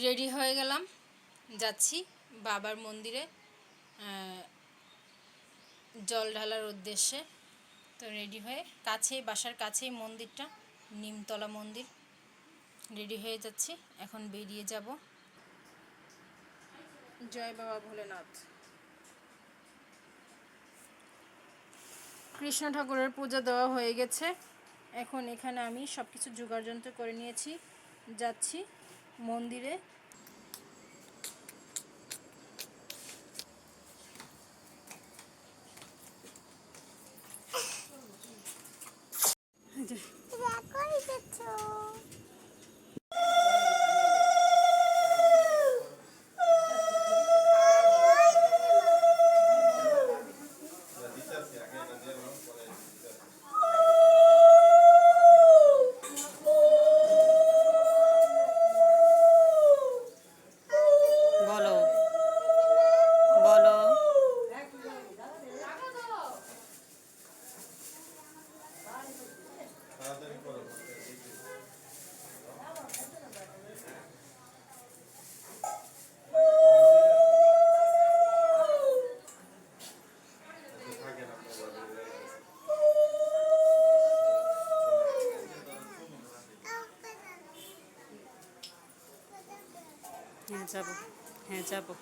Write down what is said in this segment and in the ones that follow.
Ready হয়ে গেলাম, যাচ্ছি বাবার মন্দিরে জল ঢালার উদ্দেশ্যে। তো রেডি হয়ে কাছেই, বাসার কাছেই মন্দিরটা, নিমতলা মন্দির। রেডি হয়ে যাচ্ছি, এখন বেরিয়ে যাব। জয় বাবা ভোলেনাথ। কৃষ্ণ ঠাকুরের পূজা দেওয়া হয়ে গেছে। এখন এখানে আমি সব কিছু জোগাড়যন্ত্র করে নিয়েছি, যাচ্ছি মন্দিরে। বলো বলো হ্যাঁ যাবো, হ্যাঁ যাবো।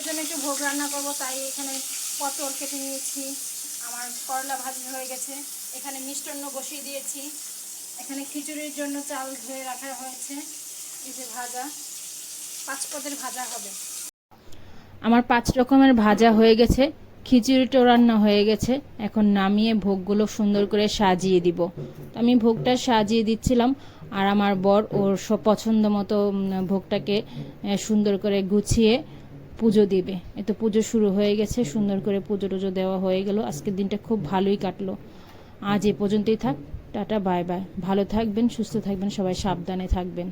জন্য একটু ভোগ রান্না করব, তাই এখানে পটল কেটে নিয়েছি, আমার করলা ভাজি হয়ে গেছে, এখানে মিষ্টান্ন বসিয়ে দিয়েছি, এখানে খিচুড়ির জন্য চাল ধুয়ে রাখা হয়েছে, এই যে ভাজা, 5 পদের ভাজা হবে। আমার 5 রকমের ভাজা হয়ে গেছে, খিচুড়িটাও রান্না হয়ে গেছে। এখন নামিয়ে ভোগগুলো সুন্দর করে সাজিয়ে দিব। আমি ভোগটা সাজিয়ে দিচ্ছিলাম, আর আমার বর ওর সব পছন্দ মতো ভোগটাকে সুন্দর করে গুছিয়ে পুজো দিবে। এতো পুজো শুরু হয়ে গেছে, সুন্দর করে পুজো টুজো দেওয়া হয়ে গেল। আজকের দিনটা খুব ভালোই কাটলো। আজ এ পর্যন্তই থাক, টাটা বাই বাই। ভালো থাকবেন, সুস্থ থাকবেন, সবাই সাবধানে থাকবেন।